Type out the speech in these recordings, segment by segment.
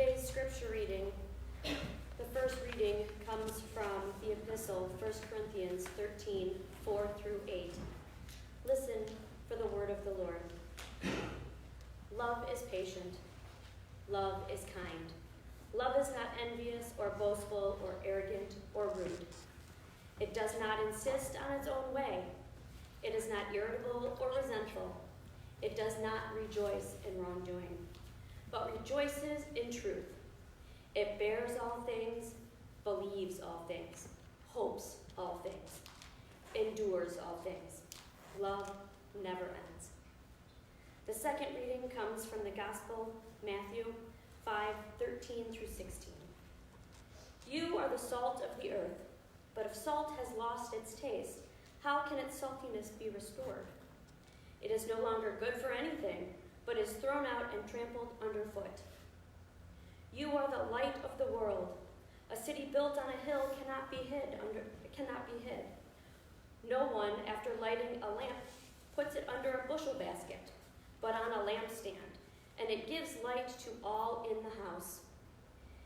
today's scripture reading, the first reading comes from the epistle, 1 Corinthians 13, 4 through 8. Listen for the word of the Lord. Love is patient. Love is kind. Love is not envious or boastful or arrogant or rude. It does not insist on its own way. It is not irritable or resentful. It does not rejoice in wrongdoing, but rejoices in truth. It bears all things, believes all things, hopes all things, endures all things. Love never ends. The second reading comes from the Gospel, Matthew 5:13 through 16. You are the salt of the earth, but if salt has lost its taste, how can its saltiness be restored? It is no longer good for anything, but is thrown out and trampled underfoot. You are the light of the world. A city built on a hill cannot be hid. No one, after lighting a lamp, puts it under a bushel basket, but on a lampstand, and it gives light to all in the house.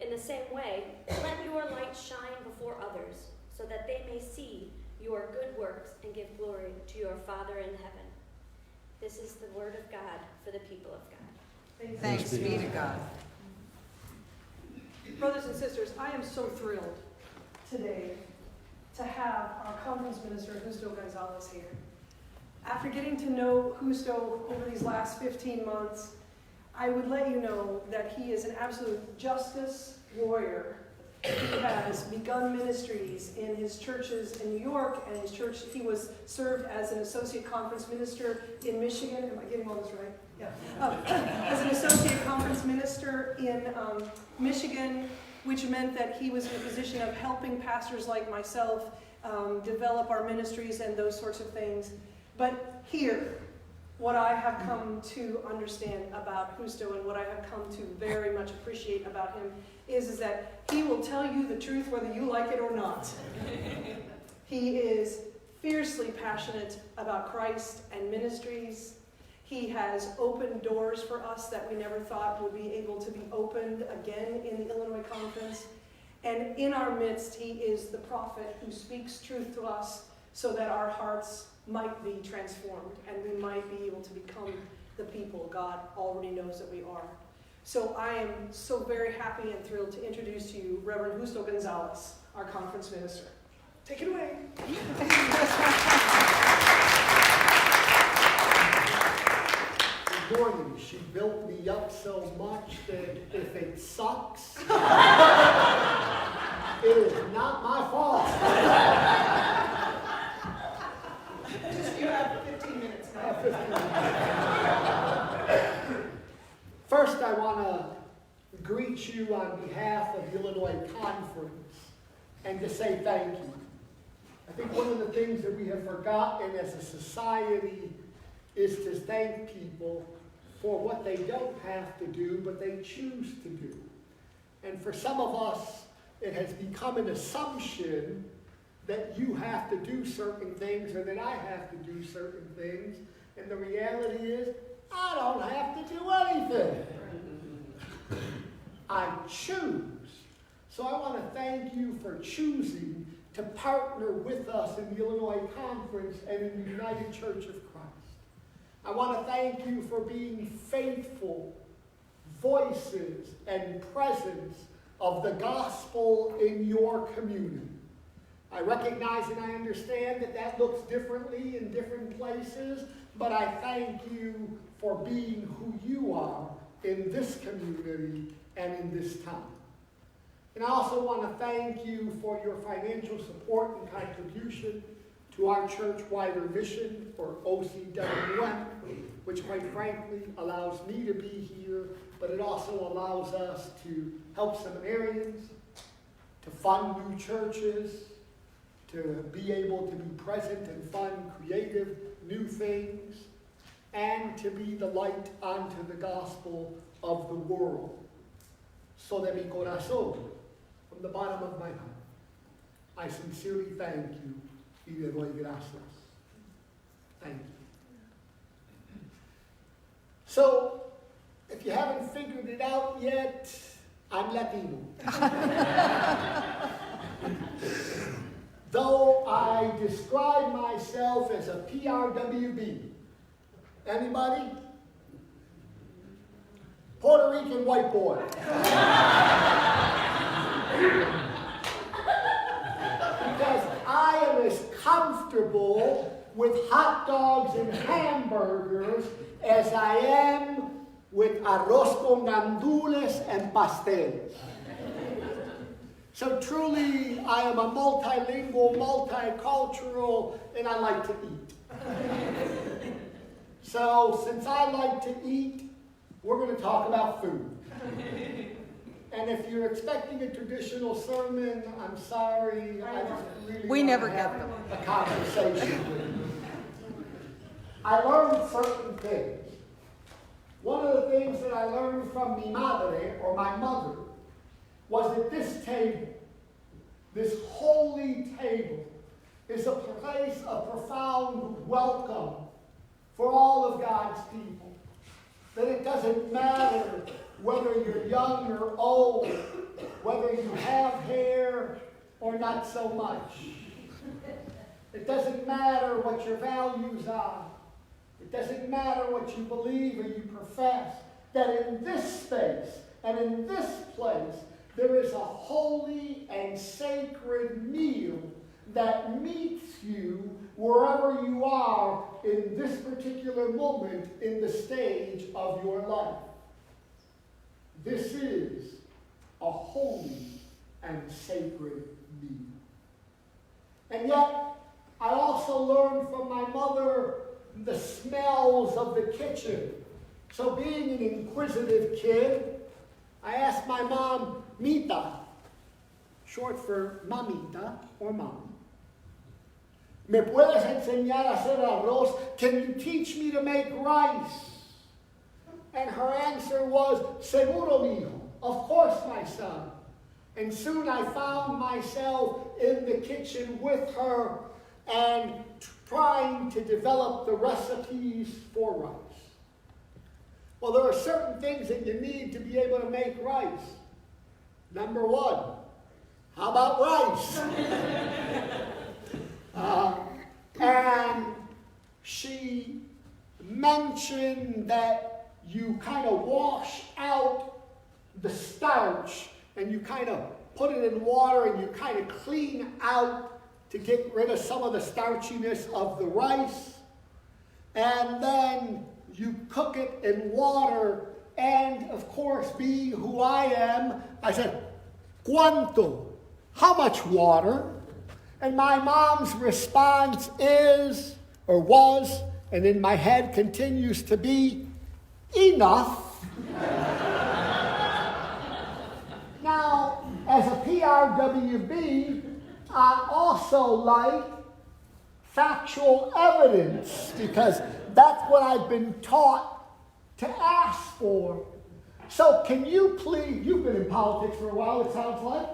In the same way, let your light shine before others, so that they may see your good works and give glory to your Father in heaven. This is the word of God for the people of God. Thanks be to God. Brothers and sisters, I am so thrilled today to have our conference minister, Justo Gonzalez, here. After getting to know Justo over these last 15 months, I would let you know that he is an absolute justice warrior. He has begun ministries in his churches in New York, and his church, he was served as an associate conference minister in Michigan. Am I getting all this right? Yeah. As an associate conference minister in Michigan, which meant that he was in a position of helping pastors like myself develop our ministries and those sorts of things. But here, what I have come to understand about Justo and what I have come to very much appreciate about him is that he will tell you the truth whether you like it or not. He is fiercely passionate about Christ and ministries. He has opened doors for us that we never thought would be able to be opened again in the Illinois Conference. And in our midst, he is the prophet who speaks truth to us so that our hearts might be transformed and we might be able to become the people God already knows that we are. So I am so very happy and thrilled to introduce to you Reverend Justo Gonzalez, our conference minister. Take it away. Good morning. She built me up so much that if it sucks, it is not my fault. You have 15 minutes now. First, I want to greet you on behalf of the Illinois Conference and to say thank you. I think one of the things that we have forgotten as a society is to thank people for what they don't have to do, but they choose to do. And for some of us, it has become an assumption that you have to do certain things or that I have to do certain things. And the reality is, I don't have to do anything. I choose. So I want to thank you for choosing to partner with us in the Illinois Conference and in the United Church of Christ. I want to thank you for being faithful voices and presence of the gospel in your community. I recognize and I understand that that looks differently in different places, but I thank you for being who you are in this community and in this time. And I also want to thank you for your financial support and contribution to our church-wider mission, or OCWM, which quite frankly allows me to be here, but it also allows us to help seminarians, to fund new churches, to be able to be present and fund creative new things, and to be the light unto the gospel of the world. So de mi corazón, from the bottom of my heart, I sincerely thank you y le doy gracias. Thank you. So, if you haven't figured it out yet, I'm Latino. Though I describe myself as a PRWB. Anybody? Puerto Rican white boy. Because I am as comfortable with hot dogs and hamburgers as I am with arroz con gandules and pasteles. So truly, I am a multilingual, multicultural, and I like to eat. So since I like to eat, we're going to talk about food. And if you're expecting a traditional sermon, I'm sorry, I just really We want never to get have them. a conversation with you. I learned certain things. One of the things that I learned from mi madre, or my mother, was that this table, this holy table, is a place of profound welcome for all of God's people. That it doesn't matter whether you're young or old, whether you have hair or not so much. It doesn't matter what your values are. It doesn't matter what you believe or you profess. That in this space and in this place, there is a holy and sacred meal that meets you wherever you are in this particular moment in the stage of your life. This is a holy and sacred meal. And yet, I also learned from my mother the smells of the kitchen. So being an inquisitive kid, I asked my mom, Mita, short for mamita or mom, ¿me puedes enseñar a hacer arroz? Can you teach me to make rice? And her answer was, seguro, mijo. Of course, my son. And soon I found myself in the kitchen with her and trying to develop the recipes for rice. Well, there are certain things that you need to be able to make rice. Number one, how about rice? And she mentioned that you kind of wash out the starch and you kind of put it in water and you kind of clean out to get rid of some of the starchiness of the rice. And then you cook it in water. And of course, being who I am, I said, ¿Cuánto? How much water? And my mom's response is, or was, and in my head continues to be, enough. Now, as a PRWB, I also like factual evidence because that's what I've been taught to ask for. So can you please, you've been in politics for a while, it sounds like.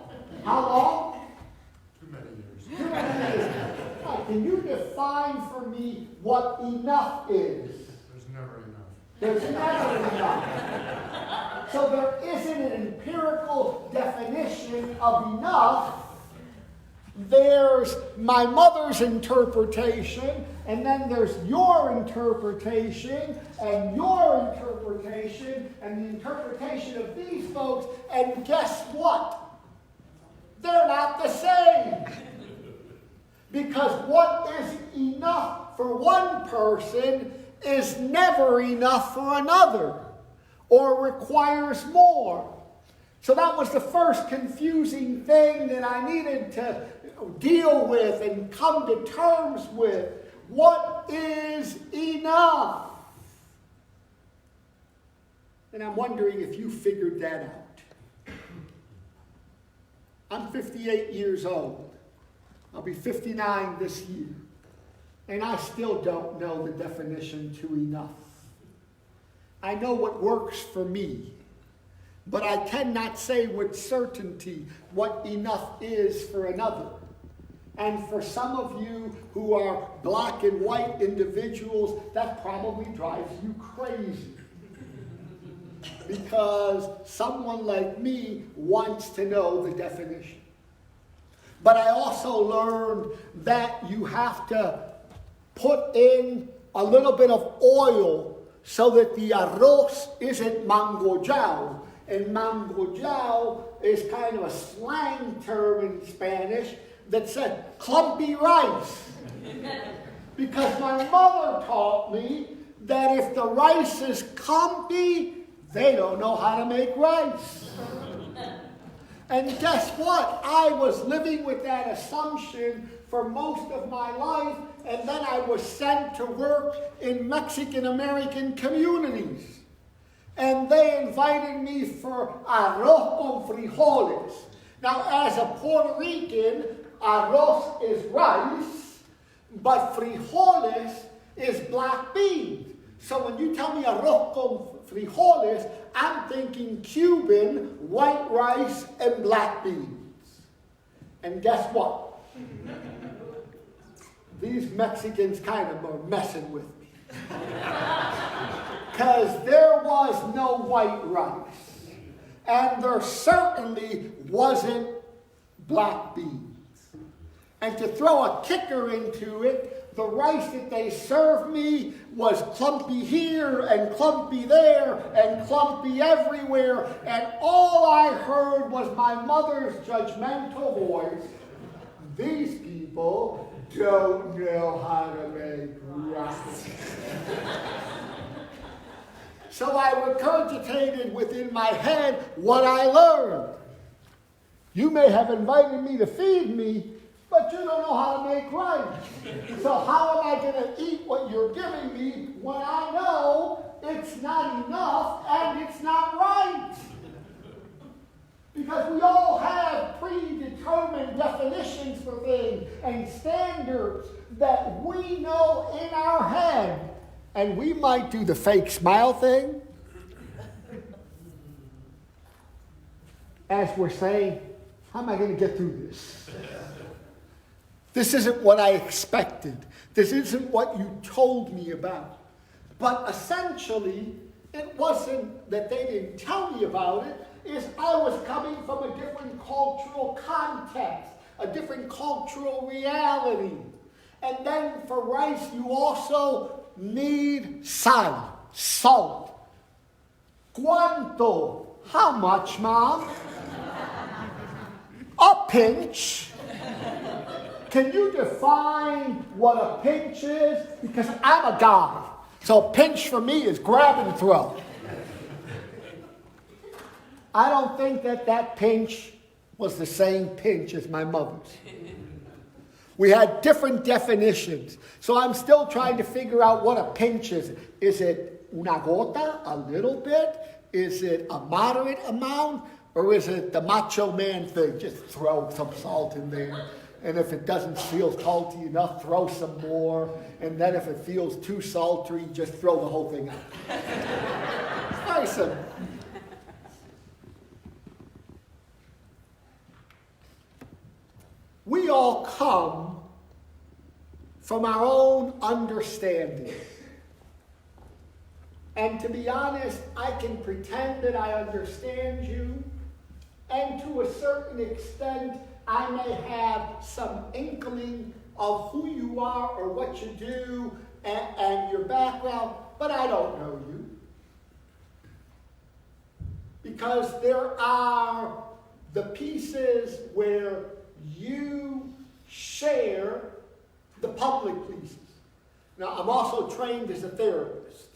How long? Too many years. Too many years. Can you define for me what enough is? There's never enough. There's never enough. So there isn't an empirical definition of enough. There's my mother's interpretation, and then there's your interpretation, and your interpretation, and the interpretation of these folks, and guess what? They're not the same. Because what is enough for one person is never enough for another, or requires more. So that was the first confusing thing that I needed to deal with and come to terms with. What is enough? And I'm wondering if you figured that out. I'm 58 years old. I'll be 59 this year. And I still don't know the definition to enough. I know what works for me. But I cannot say with certainty what enough is for another. And for some of you who are black and white individuals, that probably drives you crazy. because someone like me wants to know the definition. But I also learned that you have to put in a little bit of oil so that the arroz isn't mangoyao. And mangoyao is kind of a slang term in Spanish that said clumpy rice. Because my mother taught me that if the rice is clumpy, they don't know how to make rice. And guess what? I was living with that assumption for most of my life, and then I was sent to work in Mexican-American communities. And they invited me for arroz con frijoles. Now, as a Puerto Rican, arroz is rice, but frijoles is black beans. So when you tell me arroz con frijoles, I'm thinking Cuban, white rice, and black beans. And guess what? These Mexicans kind of are messing with me. Because there was no white rice. And there certainly wasn't black beans. And to throw a kicker into it, the rice that they served me was clumpy here and clumpy there and clumpy everywhere. And all I heard was my mother's judgmental voice. These people don't know how to make rice. So I regurgitated within my head what I learned. You may have invited me to feed me, but you don't know how to make rice. So how am I going to eat what you're giving me when I know it's not enough and it's not right? Because we all have predetermined definitions for things and standards that we know in our head. And we might do the fake smile thing as we're saying, how am I going to get through this? This isn't what I expected. This isn't what you told me about. But essentially, it wasn't that they didn't tell me about it. It's I was coming from a different cultural context, a different cultural reality. And then for rice, you also need salt. ¿Cuánto? How much, Mom? A pinch. Can you define what a pinch is? Because I'm a guy. So a pinch for me is grab and throw. I don't think that pinch was the same pinch as my mother's. We had different definitions. So I'm still trying to figure out what a pinch is. Is it una gota, a little bit? Is it a moderate amount? Or is it the macho man thing? Just throw some salt in there. And if it doesn't feel salty enough, throw some more. And then if it feels too salty, just throw the whole thing out. It's very simple. We all come from our own understanding. And to be honest, I can pretend that I understand you, and to a certain extent, I may have some inkling of who you are or what you do and your background, but I don't know you. Because there are the pieces where you share the public pieces. Now, I'm also trained as a therapist.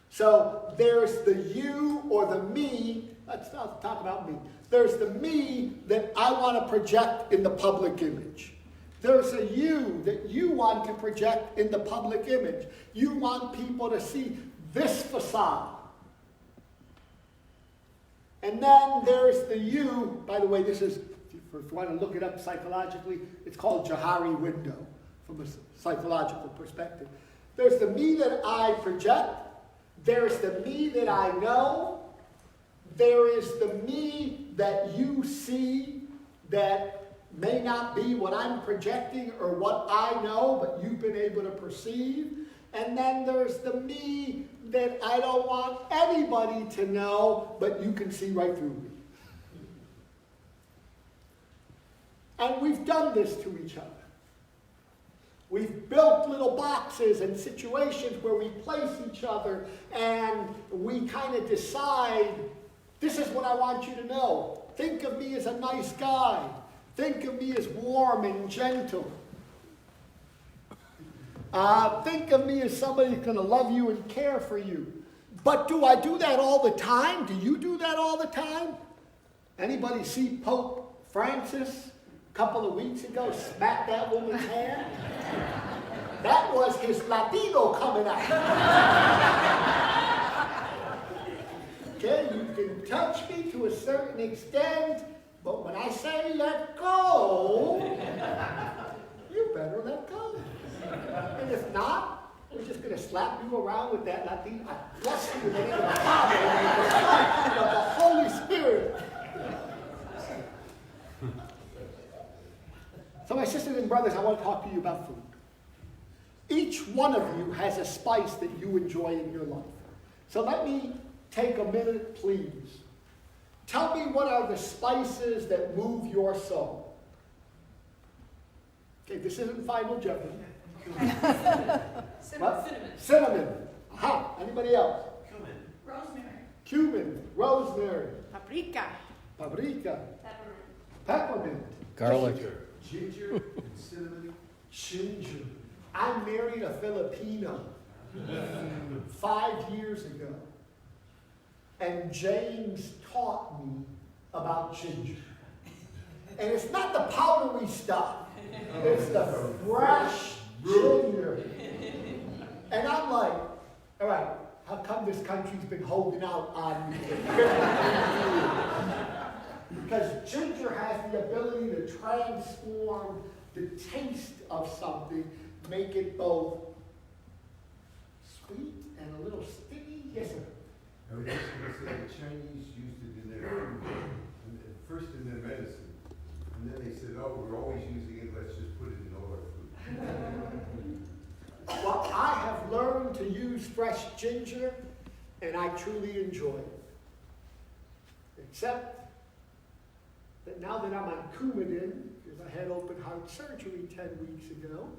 So there's the you or the me. Let's not talk about me. There's the me that I want to project in the public image. There's a you that you want to project in the public image. You want people to see this facade. And then there's the you, by the way, this is, if you want to look it up psychologically, it's called Johari window from a psychological perspective. There's the me that I project. There's the me that I know. There is the me that you see that may not be what I'm projecting or what I know, but you've been able to perceive. And then there's the me that I don't want anybody to know, but you can see right through me. And we've done this to each other. We've built little boxes and situations where we place each other and we kind of decide, this is what I want you to know. Think of me as a nice guy. Think of me as warm and gentle. Think of me as somebody who's going to love you and care for you. But do I do that all the time? Do you do that all the time? Anybody see Pope Francis a couple of weeks ago smack that woman's hand? That was his Latino coming out. Okay, you can touch me to a certain extent, but when I say let go, you better let go. And if not, we're just going to slap you around with that Latino. I bless you in the name of the Father and of the Son and of the Holy Spirit. So my sisters and brothers, I want to talk to you about food. Each one of you has a spice that you enjoy in your life. So let me take a minute, please. Tell me, what are the spices that move your soul? Okay, this isn't Final Jeopardy. What? Cinnamon. Aha. Anybody else? Cumin. Rosemary. Paprika. Peppermint. Garlic. Ginger and cinnamon. Ginger. I married a Filipino 5 years ago. And James taught me about ginger. And it's not the powdery stuff. It's the fresh ginger. And I'm like, all right, how come this country's been holding out on me for 50 years? Because ginger has the ability to transform the taste of something, make it both sweet and a little sticky. Yes, sir. I was just going to say the Chinese used it in their food, first in their medicine, and then they said, oh, we're always using it, let's just put it in all our food. Well, I have learned to use fresh ginger, and I truly enjoy it. Except that now that I'm on Coumadin, because I had open heart surgery 10 weeks ago,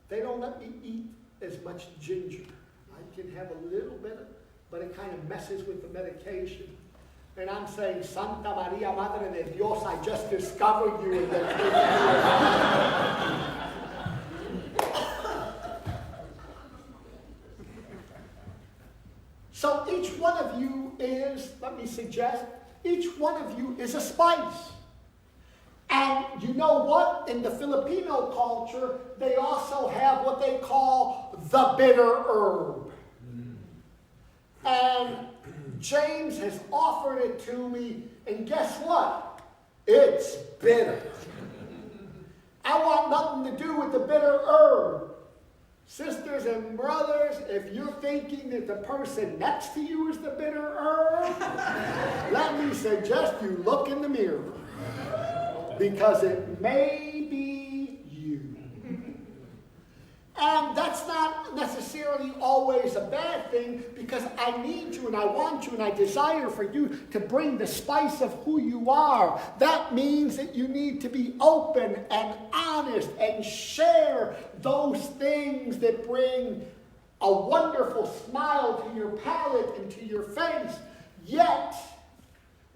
they don't let me eat as much ginger. I can have a little bit, but it kind of messes with the medication. And I'm saying, Santa Maria, Madre de Dios, I just discovered you in the So each one of you is, let me suggest, each one of you is a spice. And you know what? In the Filipino culture, they also have what they call the bitter herb. And James has offered it to me, and guess what? It's bitter. I want nothing to do with the bitter herb. Sisters and brothers, if you're thinking that the person next to you is the bitter herb, let me suggest you look in the mirror. Because it may be you. And that's not necessarily always a bad thing, because I need you and I want you and I desire for you to bring the spice of who you are. That means that you need to be open and honest and share those things that bring a wonderful smile to your palate and to your face. Yet,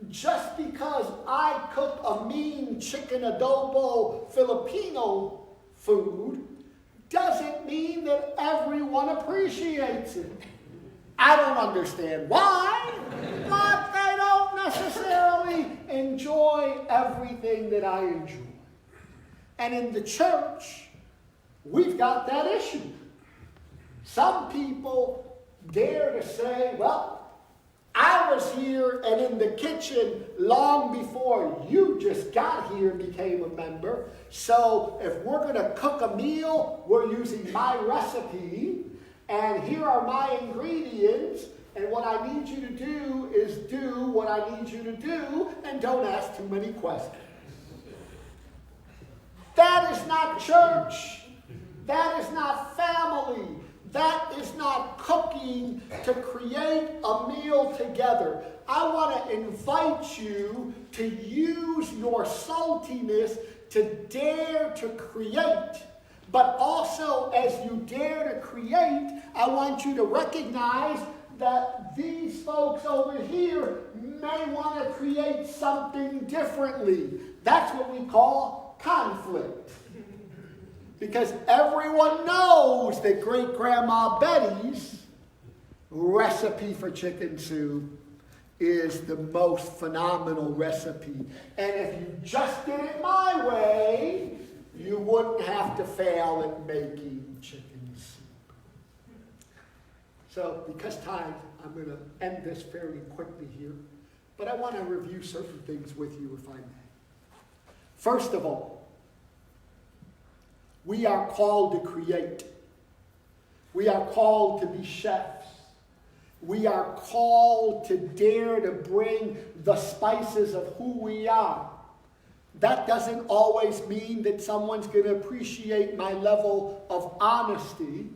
just because I cook a mean chicken adobo Filipino food doesn't mean that everyone appreciates it. I don't understand why, but they don't necessarily enjoy everything that I enjoy. And in the church, we've got that issue. Some people dare to say, well, I was here and in the kitchen long before you just got here and became a member. So if we're going to cook a meal, we're using my recipe. And here are my ingredients. And what I need you to do is do what I need you to do, and don't ask too many questions. That is not church. That is not family. That is not cooking to create a meal together. I want to invite you to use your saltiness to dare to create. But also, as you dare to create, I want you to recognize that these folks over here may want to create something differently. That's what we call conflict. Because everyone knows that Great-Grandma Betty's recipe for chicken soup is the most phenomenal recipe. And if you just did it my way, you wouldn't have to fail at making chicken soup. So, because time, I'm going to end this fairly quickly here. But I want to review certain things with you, if I may. First of all, we are called to create. We are called to be chefs. We are called to dare to bring the spices of who we are. That doesn't always mean that someone's going to appreciate my level of honesty.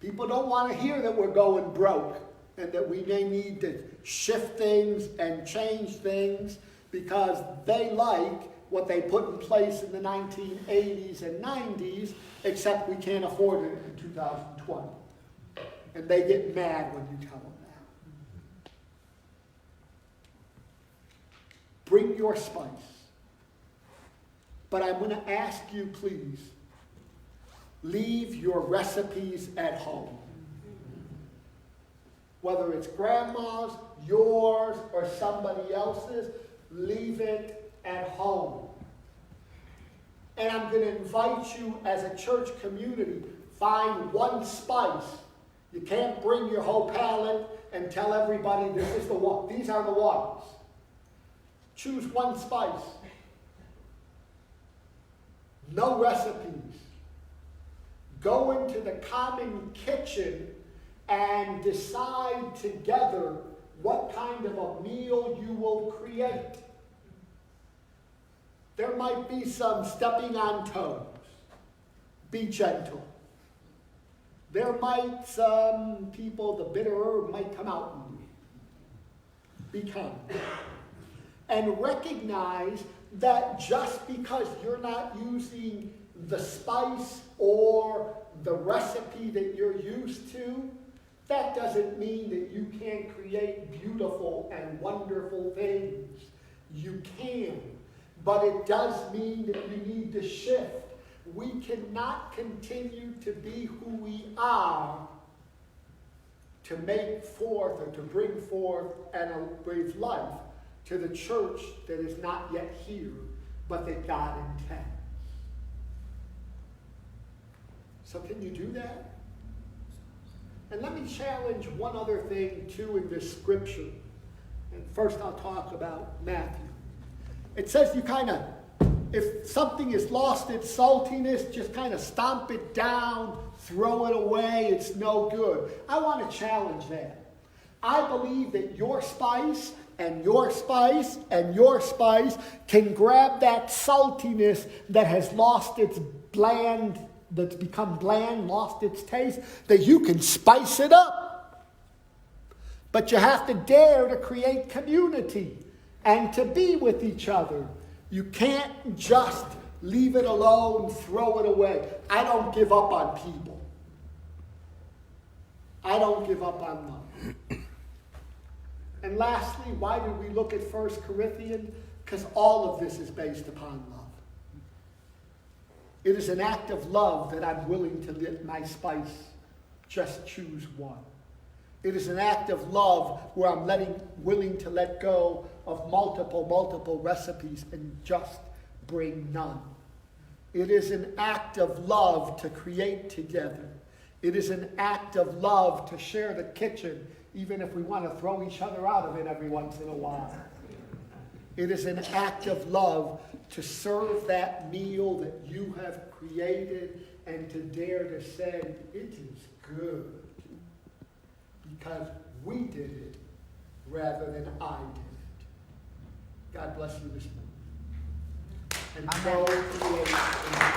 People don't want to hear that we're going broke and that we may need to shift things and change things because they like what they put in place in the 1980s and 90s, except we can't afford it in 2020. And they get mad when you tell them that. Bring your spice. But I'm going to ask you, please, leave your recipes at home. Whether it's grandma's, yours, or somebody else's, leave it at home. And I'm going to invite you as a church community, find one spice. You can't bring your whole palette and tell everybody this is the one. These are the ones. Choose one spice. No recipes. Go into the common kitchen and decide together what kind of a meal you will create. There might be some stepping on toes. Be gentle. There might some people, the bitter herb might come out in you. Be kind. And recognize that just because you're not using the spice or the recipe that you're used to, that doesn't mean that you can't create beautiful and wonderful things. You can. But it does mean that you need to shift. We cannot continue to be who we are to make forth or to bring forth and breathe life to the church that is not yet here, but that God intends. So can you do that? And let me challenge one other thing too in this scripture. And first I'll talk about Matthew. It says you kind of, if something has lost its saltiness, just kind of stomp it down, throw it away, it's no good. I want to challenge that. I believe that your spice and your spice and your spice can grab that saltiness that has lost its bland, that's become bland, lost its taste, that you can spice it up. But you have to dare to create community and to be with each other. You can't just leave it alone, throw it away. I don't give up on people. I don't give up on love. And lastly, why did we look at 1 Corinthians? Because all of this is based upon love. It is an act of love that I'm willing to let my spice just choose one. It is an act of love where I'm willing to let go of multiple recipes and just bring none. It is an act of love to create together. It is an act of love to share the kitchen, even if we want to throw each other out of it every once in a while. It is an act of love to serve that meal that you have created and to dare to say, it is good. Because we did it rather than I did it. God bless you this morning. And go create in the